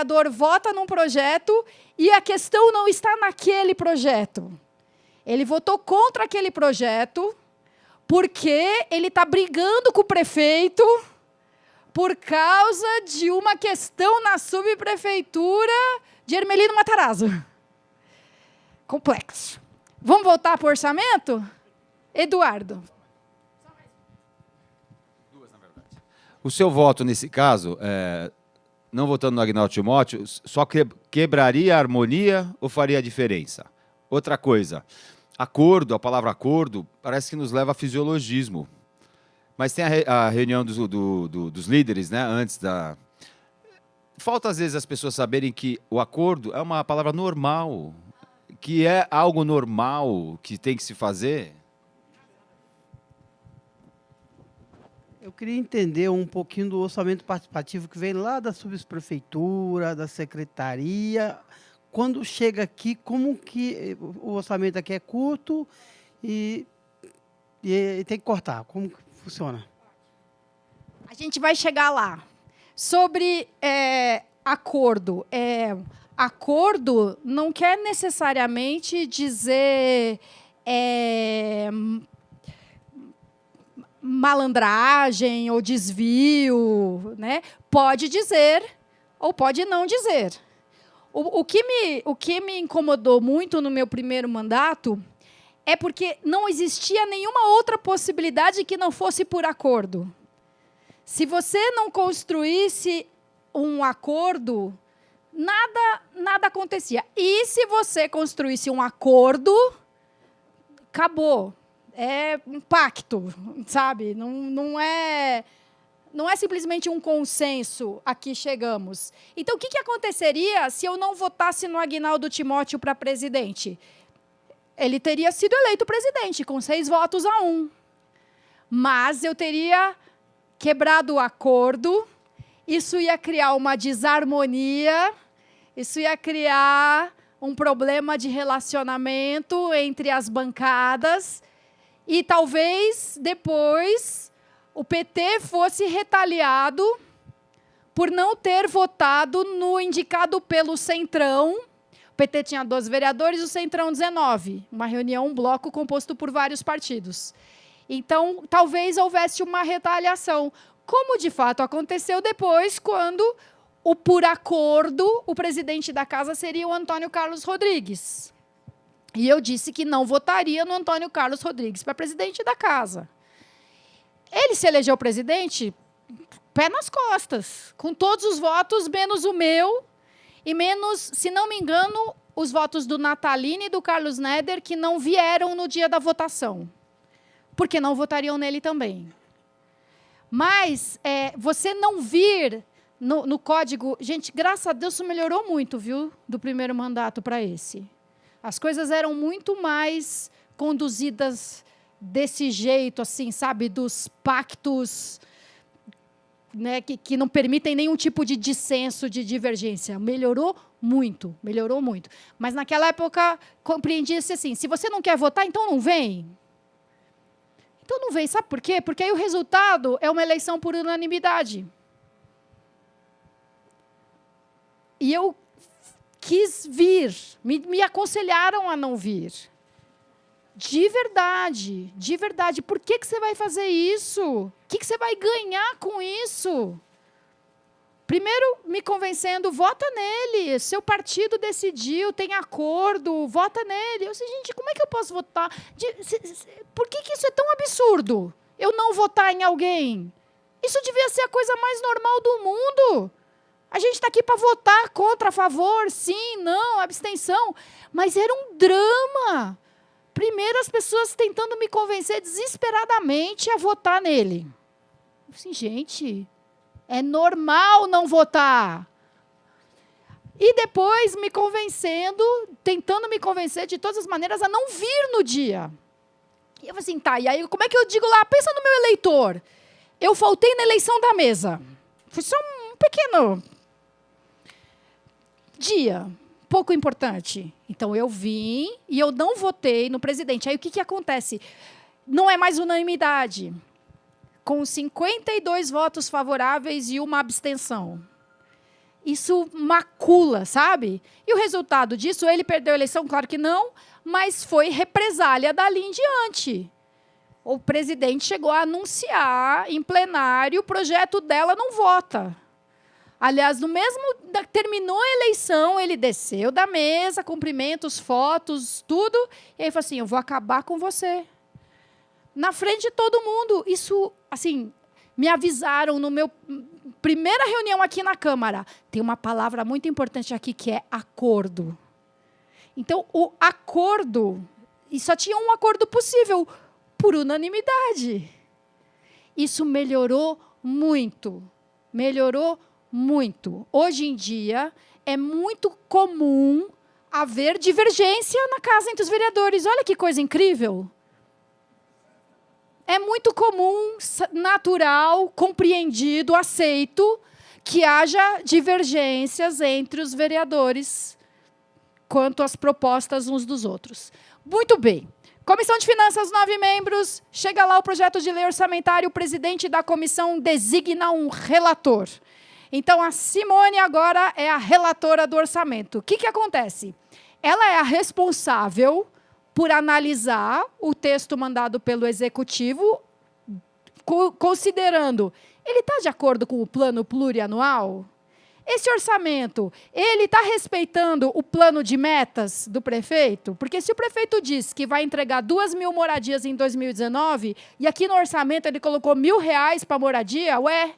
vereador vota num projeto e a questão não está naquele projeto. Ele votou contra aquele projeto porque ele está brigando com o prefeito por causa de uma questão na subprefeitura de Hermelino Matarazzo. Complexo. Vamos voltar para o orçamento? Eduardo. Duas, na verdade. O seu voto, nesse caso, não votando no Agnaldo Timóteo, só quebraria a harmonia ou faria a diferença? Outra coisa, acordo, a palavra acordo, parece que nos leva a fisiologismo. Mas tem a reunião dos líderes, né, antes da... Falta, às vezes, as pessoas saberem que o acordo é uma palavra normal, que é algo normal que tem que se fazer. Eu queria entender um pouquinho do orçamento participativo que vem lá da subprefeitura, da secretaria. Quando chega aqui, como que o orçamento aqui é curto e tem que cortar? Como que funciona? A gente vai chegar lá. Sobre acordo. Acordo não quer necessariamente dizer malandragem ou desvio, né? Pode dizer ou pode não dizer. O que me incomodou muito no meu primeiro mandato é porque não existia nenhuma outra possibilidade que não fosse por acordo. Se você não construísse um acordo, nada acontecia. E se você construísse um acordo, acabou. É um pacto, sabe? Não é simplesmente um consenso, aqui chegamos. Então, o que aconteceria se eu não votasse no Agnaldo Timóteo para presidente? Ele teria sido eleito presidente, com 6-1. Mas eu teria quebrado o acordo, isso ia criar uma desarmonia, isso ia criar um problema de relacionamento entre as bancadas, e talvez depois o PT fosse retaliado por não ter votado no indicado pelo Centrão. O PT tinha 12 vereadores, o Centrão 19. Uma reunião, um bloco composto por vários partidos. Então, talvez houvesse uma retaliação, como de fato aconteceu depois, quando, por acordo, o presidente da casa seria o Antônio Carlos Rodrigues. E eu disse que não votaria no Antônio Carlos Rodrigues para presidente da casa. Ele se elegeu presidente, pé nas costas, com todos os votos, menos o meu, e menos, se não me engano, os votos do Natalino e do Carlos Neder, que não vieram no dia da votação, porque não votariam nele também. Mas você não vir no código... Gente, graças a Deus, isso melhorou muito, viu, do primeiro mandato para esse. As coisas eram muito mais conduzidas desse jeito, assim, sabe, dos pactos, né, que não permitem nenhum tipo de dissenso, de divergência. Melhorou muito, melhorou muito. Mas, naquela época, compreendia-se assim, se você não quer votar, então não vem. Então não vem, sabe por quê? Porque aí o resultado é uma eleição por unanimidade. E eu quis vir, me aconselharam a não vir. De verdade, de verdade. Por que você vai fazer isso? O que você vai ganhar com isso? Primeiro, me convencendo, vota nele. Seu partido decidiu, tem acordo, vota nele. Eu disse, gente, como é que eu posso votar? Por que isso é tão absurdo? Eu não votar em alguém? Isso devia ser a coisa mais normal do mundo. A gente está aqui para votar contra, a favor, sim, não, abstenção. Mas era um drama. Primeiro, as pessoas tentando me convencer desesperadamente a votar nele. Eu disse, gente, é normal não votar. E depois me convencendo, tentando me convencer de todas as maneiras a não vir no dia. E eu falei assim, tá, e aí como é que eu digo lá? Pensa no meu eleitor. Eu faltei na eleição da mesa. Foi só um pequeno dia, pouco importante. Então, eu vim e eu não votei no presidente. Aí, o que acontece? Não é mais unanimidade. Com 52 votos favoráveis e uma abstenção. isso macula, sabe? E o resultado disso, ele perdeu a eleição? Claro que não, mas foi represália dali em diante. O presidente chegou a anunciar em plenário, o projeto dela não vota. Aliás, no mesmo terminou a eleição, ele desceu da mesa, cumprimentos, fotos, tudo, e aí falou assim, eu vou acabar com você. Na frente de todo mundo. Isso, assim, me avisaram no meu primeira reunião aqui na Câmara. Tem uma palavra muito importante aqui, que é acordo. Então, o acordo, e só tinha um acordo possível, por unanimidade. Isso melhorou muito. Melhorou muito. Hoje em dia, é muito comum haver divergência na casa entre os vereadores. Olha que coisa incrível. É muito comum, natural, compreendido, aceito, que haja divergências entre os vereadores quanto às propostas uns dos outros. Muito bem. Comissão de Finanças, 9 membros. Chega lá o projeto de lei orçamentária, o presidente da comissão designa um relator. Então, a Simone agora é a relatora do orçamento. O que acontece? Ela é a responsável por analisar o texto mandado pelo Executivo, considerando, ele está de acordo com o plano plurianual? Esse orçamento, ele está respeitando o plano de metas do prefeito? Porque se o prefeito diz que vai entregar 2.000 moradias em 2019, e aqui no orçamento ele colocou R$ 1.000 para moradia, ué,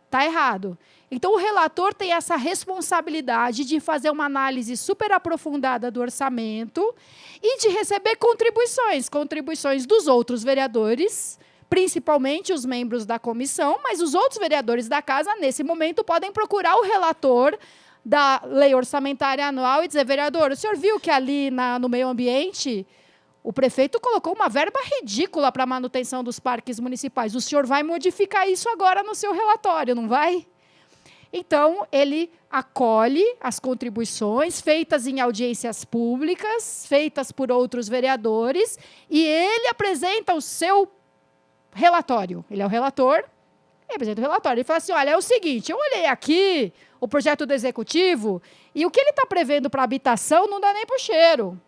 está errado. Então, o relator tem essa responsabilidade de fazer uma análise super aprofundada do orçamento e de receber contribuições dos outros vereadores, principalmente os membros da comissão, mas os outros vereadores da casa, nesse momento, podem procurar o relator da lei orçamentária anual e dizer, vereador, o senhor viu que ali no meio ambiente o prefeito colocou uma verba ridícula para a manutenção dos parques municipais. O senhor vai modificar isso agora no seu relatório, não vai? Então, ele acolhe as contribuições feitas em audiências públicas, feitas por outros vereadores, e ele apresenta o seu relatório. Ele é o relator, ele apresenta o relatório. Ele fala assim, olha, é o seguinte, eu olhei aqui o projeto do Executivo, e o que ele está prevendo para habitação não dá nem para o cheiro.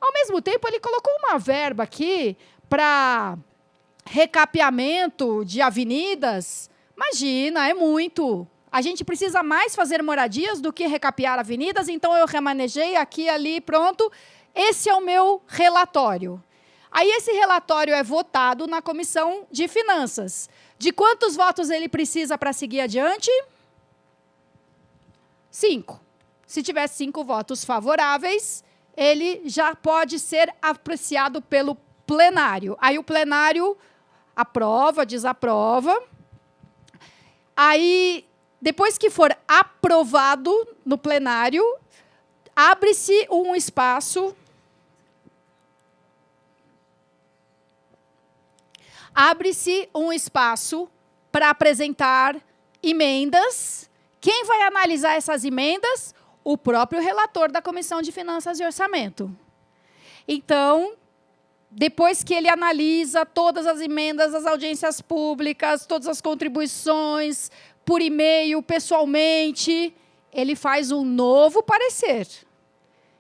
Ao mesmo tempo, ele colocou uma verba aqui para recapeamento de avenidas. Imagina, é muito. A gente precisa mais fazer moradias do que recapear avenidas, então eu remanejei aqui, ali, pronto. Esse é o meu relatório. Aí esse relatório é votado na Comissão de Finanças. De quantos votos ele precisa para seguir adiante? 5. Se tiver 5 votos favoráveis, ele já pode ser apreciado pelo plenário. Aí o plenário aprova, desaprova. Aí, depois que for aprovado no plenário, abre-se um espaço para apresentar emendas. Quem vai analisar essas emendas? O próprio relator da Comissão de Finanças e Orçamento. Então, depois que ele analisa todas as emendas, as audiências públicas, todas as contribuições, por e-mail, pessoalmente, ele faz um novo parecer.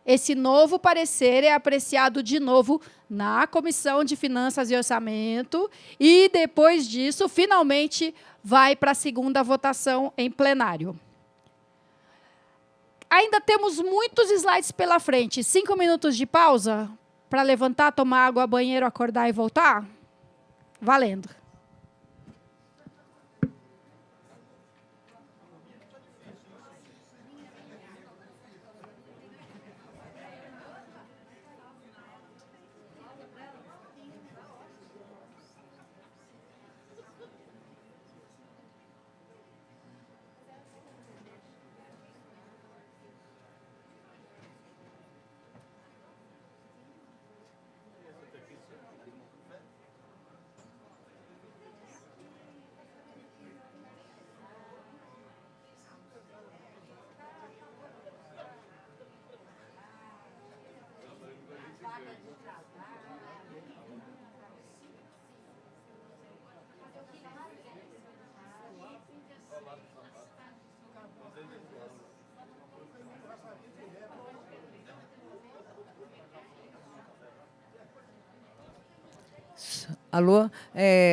Esse novo parecer é apreciado de novo na Comissão de Finanças e Orçamento e, depois disso, finalmente, vai para a segunda votação em plenário. Ainda temos muitos slides pela frente. 5 minutos de pausa para levantar, tomar água, banheiro, acordar e voltar? Valendo. Alô?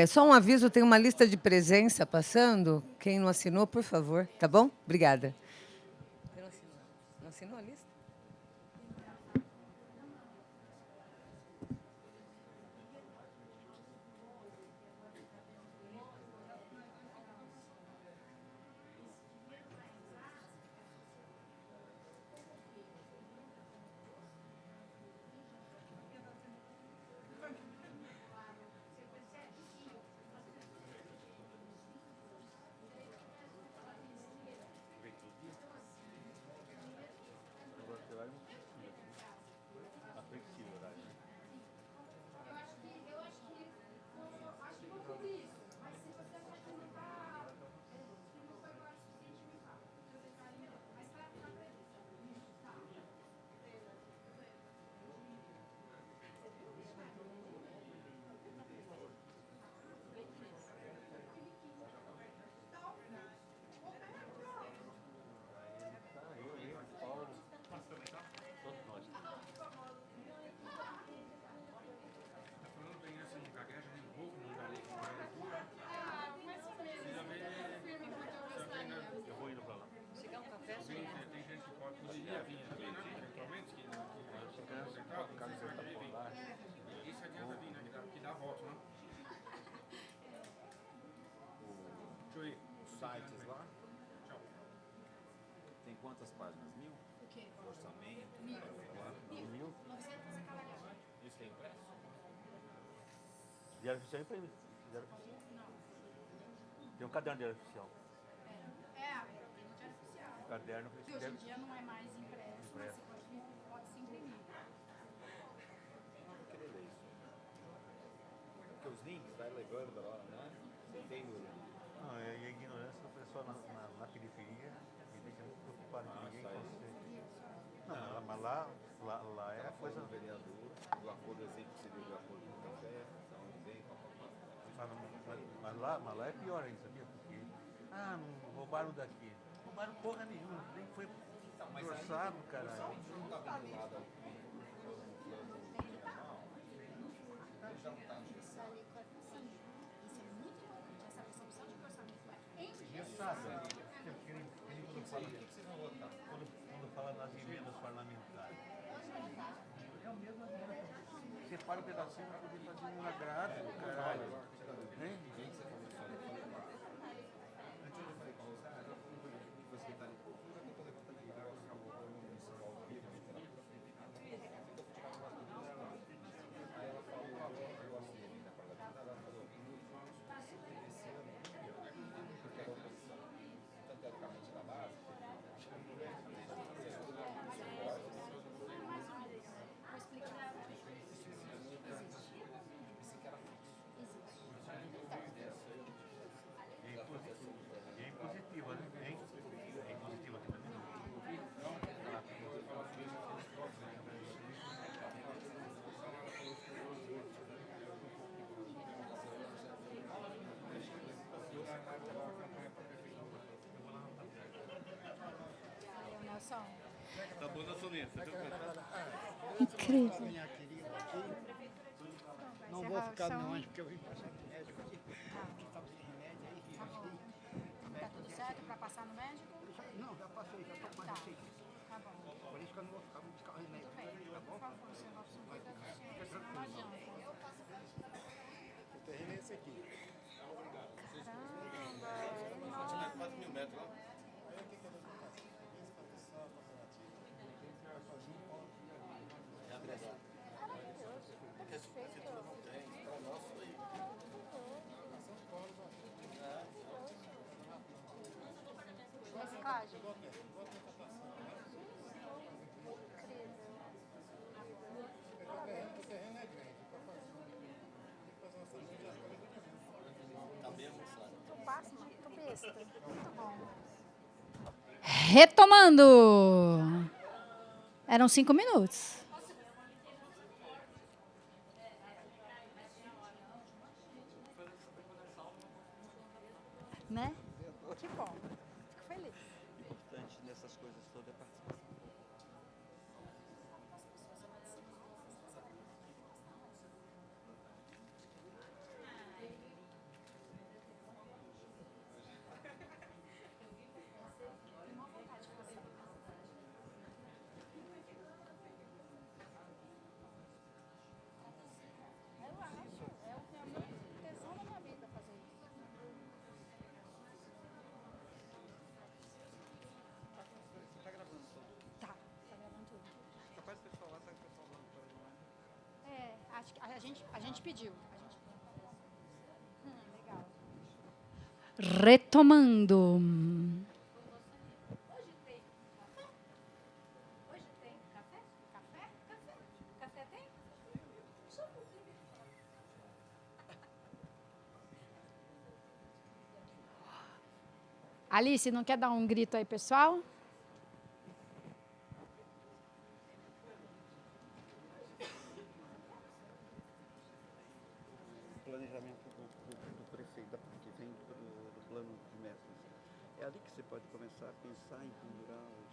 Só um aviso, tem uma lista de presença passando. Quem não assinou, por favor, tá bom? Obrigada. Não assinou a lista? Sites lá. Tem quantas páginas? 1000? O quê? Orçamento? 1000. 1000? Isso tem impresso? Diário oficial é impresso. Tem um caderno de diário oficial. Tem no Diário Oficial. Caderno Que hoje em dia não é mais impresso, mas você pode se imprimir. Não vou querer ler isso. Porque os links vai levando lá, né? Você tem no... Não, é a ignorância da pessoa na periferia me deixa muito preocupado que ninguém consegue. Não, mas lá é a coisa. Do vereador, do acordo exemplo civil do acordo com o café, dá um exemplo. Mas lá é pior ainda, sabia? Porque, não roubaram daqui. Roubaram porra nenhuma, nem foi forçado, caralho. Não está vinculado ao plano trienal, já não está Quando fala nas emendas parlamentares. É o mesmo argumento. Separa um pedacinho para poder fazer um agrado, caralho. Hein? É impositiva, né? É impositiva também. Tá bom na soneta. Incrível. Minha querida aqui. Não vou ficar não, porque eu vim passar no médico aqui. Estava sem remédio aí. Tá tudo certo para passar no médico? Não, já passei, já estou com mais receita. Tá bom. Por isso que eu não vou ficar muito buscar remédio. Tudo bem. Por favor, senhor Robson, cuida do senhor. Senão não adianta. O terreno é esse aqui. Caramba, 4.000 metros lá. reciclagem. Muito bom. Retomando. Eram 5 minutos. Né? Que bom. Fico feliz. Importante nessas coisas todas é participar. acho que a gente pediu. Legal. Retomando. Hoje tem café? Café tem? Só um pouquinho. Alice, não quer dar um grito aí, pessoal? Planejamento do prefeito, que vem do plano de metas. É ali que você pode começar a pensar em pendurar os...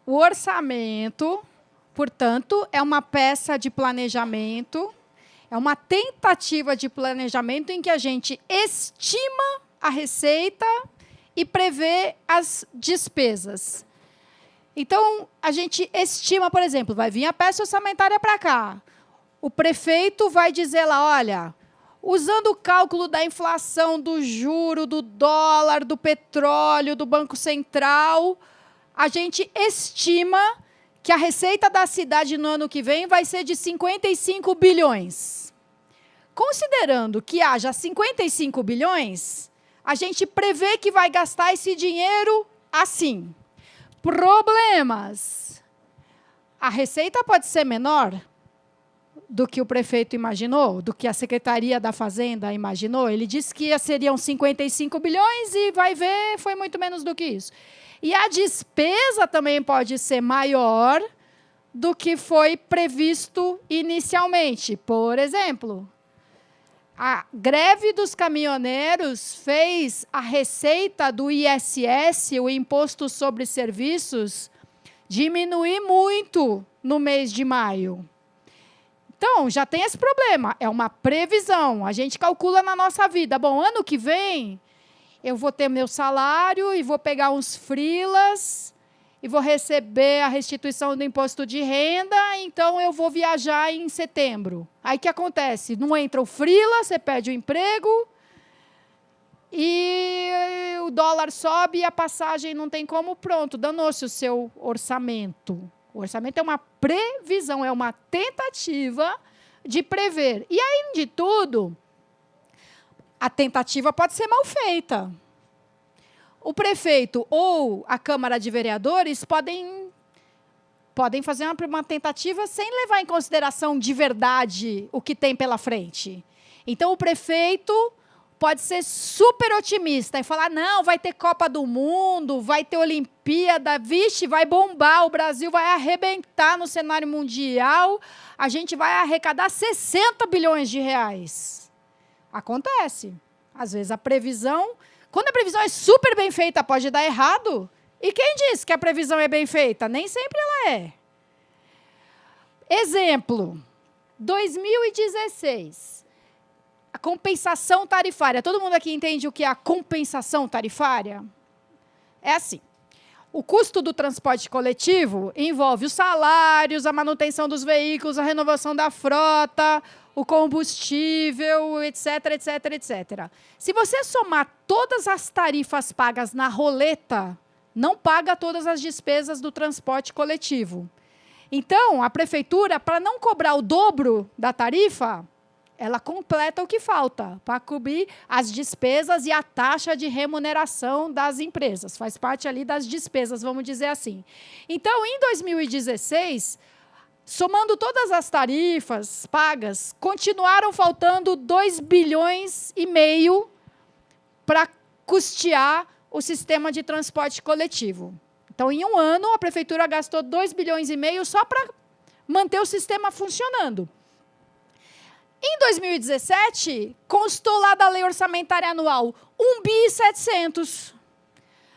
O orçamento, portanto, é uma peça de planejamento, é uma tentativa de planejamento em que a gente estima a receita e prevê as despesas. Então, a gente estima, por exemplo, vai vir a peça orçamentária para cá. O prefeito vai dizer lá, olha, usando o cálculo da inflação, do juro, do dólar, do petróleo, do Banco Central, a gente estima que a receita da cidade no ano que vem vai ser de 55 bilhões. Considerando que haja 55 bilhões, a gente prevê que vai gastar esse dinheiro assim. Problemas. A receita pode ser menor do que o prefeito imaginou, do que a Secretaria da Fazenda imaginou. Ele disse que seriam 55 bilhões e vai ver, foi muito menos do que isso. E a despesa também pode ser maior do que foi previsto inicialmente. Por exemplo, a greve dos caminhoneiros fez a receita do ISS, o Imposto sobre Serviços, diminuir muito no mês de maio. Então, já tem esse problema. É uma previsão. A gente calcula na nossa vida. Bom, ano que vem, eu vou ter meu salário e vou pegar uns freelas e vou receber a restituição do imposto de renda, então eu vou viajar em setembro. Aí o que acontece? Não entra o freela, você perde o emprego e o dólar sobe e a passagem não tem como, pronto, danou-se o seu orçamento. O orçamento é uma previsão, é uma tentativa de prever. E, além de tudo, a tentativa pode ser mal feita. O prefeito ou a Câmara de Vereadores podem fazer uma tentativa sem levar em consideração de verdade o que tem pela frente. Então, o prefeito pode ser super otimista e falar, não, vai ter Copa do Mundo, vai ter Olimpíada, vixe, vai bombar, o Brasil vai arrebentar no cenário mundial, a gente vai arrecadar 60 bilhões de reais. Acontece. Às vezes a previsão, quando a previsão é super bem feita, pode dar errado. E quem disse que a previsão é bem feita? Nem sempre ela é. Exemplo, 2016. A compensação tarifária. Todo mundo aqui entende o que é a compensação tarifária? É assim. O custo do transporte coletivo envolve os salários, a manutenção dos veículos, a renovação da frota, o combustível, etc, etc, etc. Se você somar todas as tarifas pagas na roleta, não paga todas as despesas do transporte coletivo. Então, a prefeitura, para não cobrar o dobro da tarifa, ela completa o que falta para cobrir as despesas e a taxa de remuneração das empresas. Faz parte ali das despesas, vamos dizer assim. Então, em 2016, somando todas as tarifas pagas, continuaram faltando 2,5 bilhões para custear o sistema de transporte coletivo. Então, em um ano, a prefeitura gastou 2,5 bilhões só para manter o sistema funcionando. Em 2017, constou lá da lei orçamentária anual 1,7 bi,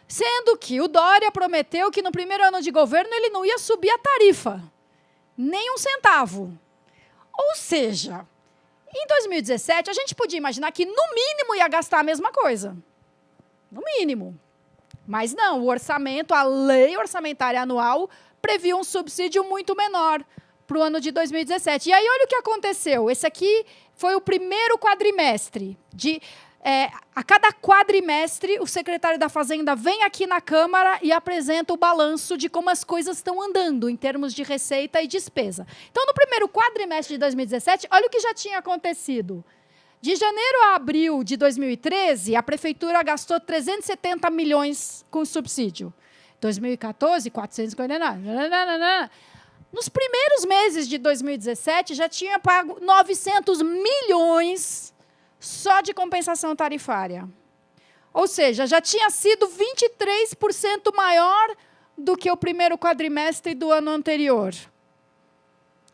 sendo que o Dória prometeu que no primeiro ano de governo ele não ia subir a tarifa, nem um centavo. Ou seja, em 2017, a gente podia imaginar que, no mínimo, ia gastar a mesma coisa. No mínimo. Mas não, o orçamento, a lei orçamentária anual, previa um subsídio muito menor para o ano de 2017. E aí, olha o que aconteceu. Esse aqui foi o primeiro quadrimestre. A cada quadrimestre, o secretário da Fazenda vem aqui na Câmara e apresenta o balanço de como as coisas estão andando em termos de receita e despesa. Então, no primeiro quadrimestre de 2017, olha o que já tinha acontecido. De janeiro a abril de 2013, a prefeitura gastou 370 milhões com subsídio. 2014, 459. Nos primeiros meses de 2017, já tinha pago 900 milhões só de compensação tarifária. Ou seja, já tinha sido 23% maior do que o primeiro quadrimestre do ano anterior.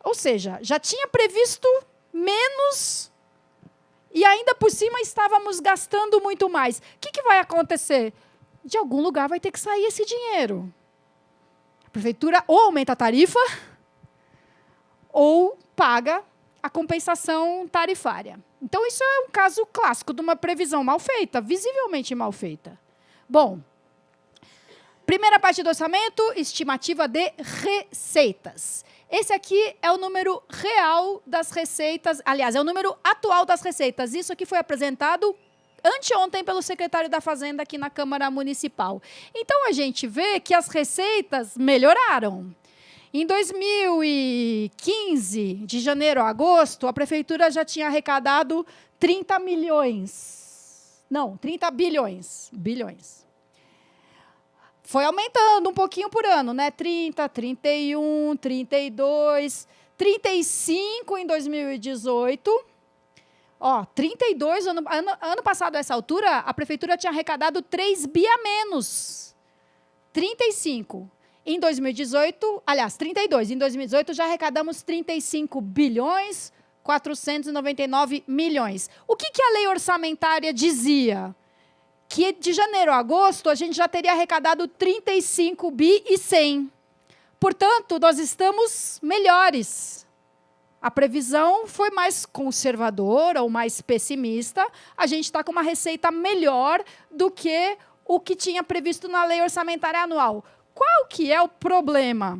Ou seja, já tinha previsto menos e ainda por cima estávamos gastando muito mais. O que vai acontecer? De algum lugar vai ter que sair esse dinheiro. A prefeitura ou aumenta a tarifa ou paga a compensação tarifária. Então, isso é um caso clássico de uma previsão mal feita, visivelmente mal feita. Bom, primeira parte do orçamento, estimativa de receitas. Esse aqui é o número real das receitas, aliás, é o número atual das receitas. Isso aqui foi apresentado anteontem pelo secretário da Fazenda aqui na Câmara Municipal. Então, a gente vê que as receitas melhoraram. Em 2015, de janeiro a agosto, a prefeitura já tinha arrecadado 30 milhões. Não, 30 bilhões. Foi aumentando um pouquinho por ano, né? 30, 31, 32, 35 em 2018. 32, ano passado, a essa altura, a prefeitura tinha arrecadado 3 bi a menos. 35. Em 2018, aliás, 32. Em 2018, já arrecadamos 35 bilhões 499 milhões. O que a lei orçamentária dizia? Que de janeiro a agosto, a gente já teria arrecadado 35 bi e 100. Portanto, nós estamos melhores. A previsão foi mais conservadora ou mais pessimista. A gente está com uma receita melhor do que o que tinha previsto na lei orçamentária anual. Qual que é o problema?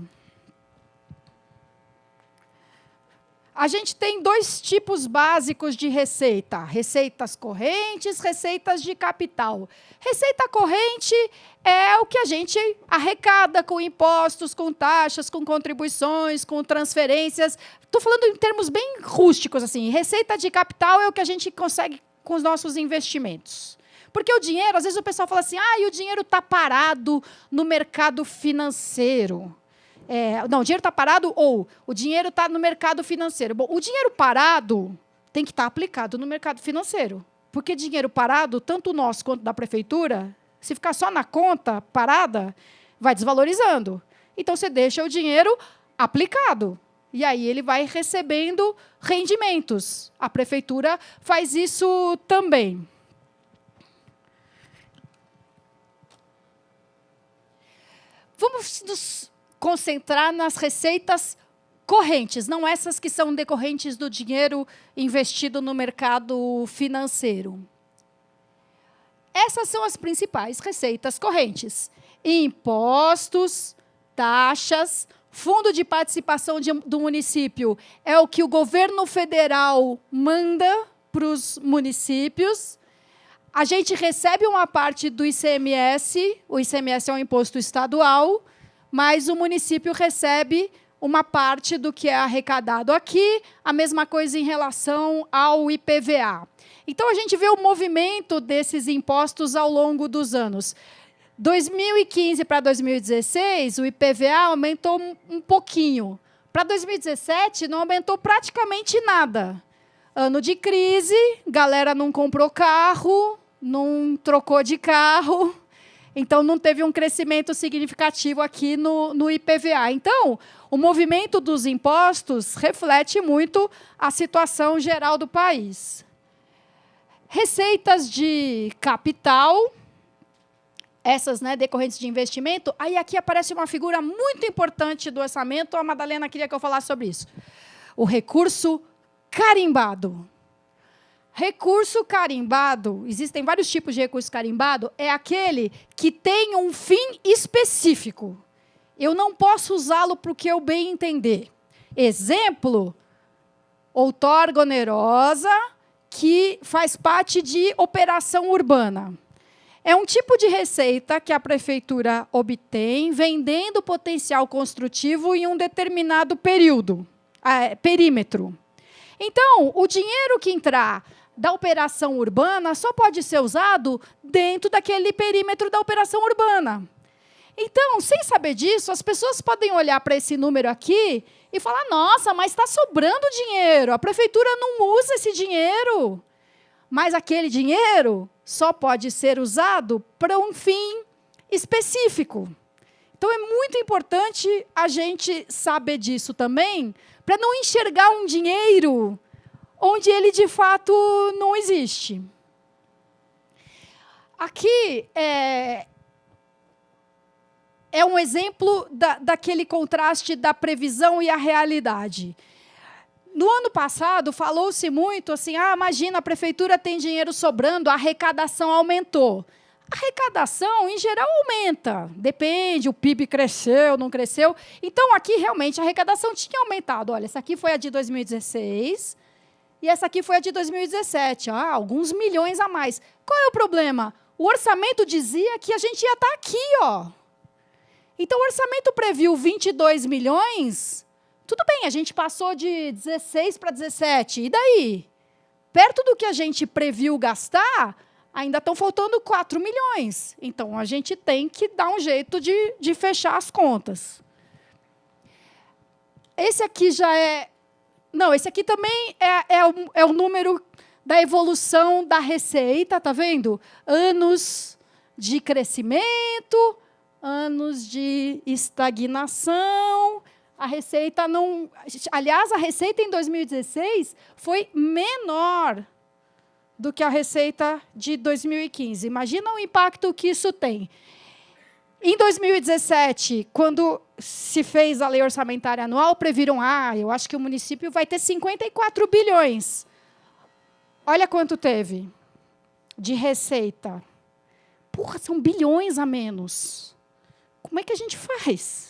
A gente tem dois tipos básicos de receita: receitas correntes, receitas de capital. Receita corrente é o que a gente arrecada com impostos, com taxas, com contribuições, com transferências. Estou falando em termos bem rústicos, assim. Receita de capital é o que a gente consegue com os nossos investimentos. Porque o dinheiro, às vezes o pessoal fala assim, o dinheiro está parado no mercado financeiro. Não, o dinheiro está parado ou o dinheiro está no mercado financeiro. Bom, o dinheiro parado tem que estar aplicado no mercado financeiro. Porque dinheiro parado, tanto nosso quanto da prefeitura, se ficar só na conta parada, vai desvalorizando. Então, você deixa o dinheiro aplicado. E aí ele vai recebendo rendimentos. A prefeitura faz isso também. Vamos nos concentrar nas receitas correntes, não essas que são decorrentes do dinheiro investido no mercado financeiro. Essas são as principais receitas correntes: impostos, taxas, fundo de participação do município é o que o governo federal manda para os municípios. A gente recebe uma parte do ICMS, o ICMS é um imposto estadual, mas o município recebe uma parte do que é arrecadado aqui, a mesma coisa em relação ao IPVA. Então, a gente vê o movimento desses impostos ao longo dos anos. 2015 para 2016, o IPVA aumentou um pouquinho, para Para 2017, não aumentou praticamente nada. Ano de crise, galera não comprou carro, não trocou de carro, então não teve um crescimento significativo aqui no IPVA. Então, o movimento dos impostos reflete muito a situação geral do país. Receitas de capital, essas, né, decorrentes de investimento, aí aqui aparece uma figura muito importante do orçamento, a Madalena queria que eu falasse sobre isso. O recurso carimbado. Recurso carimbado, existem vários tipos de recurso carimbado, é aquele que tem um fim específico. Eu não posso usá-lo para o que eu bem entender. Exemplo, outorga onerosa, que faz parte de operação urbana. É um tipo de receita que a prefeitura obtém vendendo potencial construtivo em um determinado perímetro. Então, o dinheiro que entrar da operação urbana só pode ser usado dentro daquele perímetro da operação urbana. Então, sem saber disso, as pessoas podem olhar para esse número aqui e falar, nossa, mas está sobrando dinheiro, a prefeitura não usa esse dinheiro. Mas aquele dinheiro só pode ser usado para um fim específico. Então, é muito importante a gente saber disso também, para não enxergar um dinheiro onde ele, de fato, não existe. Aqui é um exemplo daquele contraste da previsão e a realidade. No ano passado, falou-se muito assim, imagina, a prefeitura tem dinheiro sobrando, a arrecadação aumentou. A arrecadação, em geral, aumenta. Depende, o PIB cresceu, não cresceu. Então, aqui, realmente, a arrecadação tinha aumentado. Olha, essa aqui foi a de 2016 e essa aqui foi a de 2017. Alguns milhões a mais. Qual é o problema? O orçamento dizia que a gente ia estar aqui, ó. Então, o orçamento previu 22 milhões... Tudo bem, a gente passou de 16 para 17. E daí? Perto do que a gente previu gastar, ainda estão faltando 4 milhões. Então, a gente tem que dar um jeito de fechar as contas. Esse aqui já é... Não, esse aqui também é o número da evolução da receita, está vendo? Anos de crescimento, anos de estagnação... A receita não... Aliás, a receita em 2016 foi menor do que a receita de 2015. Imagina o impacto que isso tem. Em 2017, quando se fez a lei orçamentária anual, previram, eu acho que o município vai ter 54 bilhões. Olha quanto teve de receita. Porra, são bilhões a menos. Como é que a gente faz?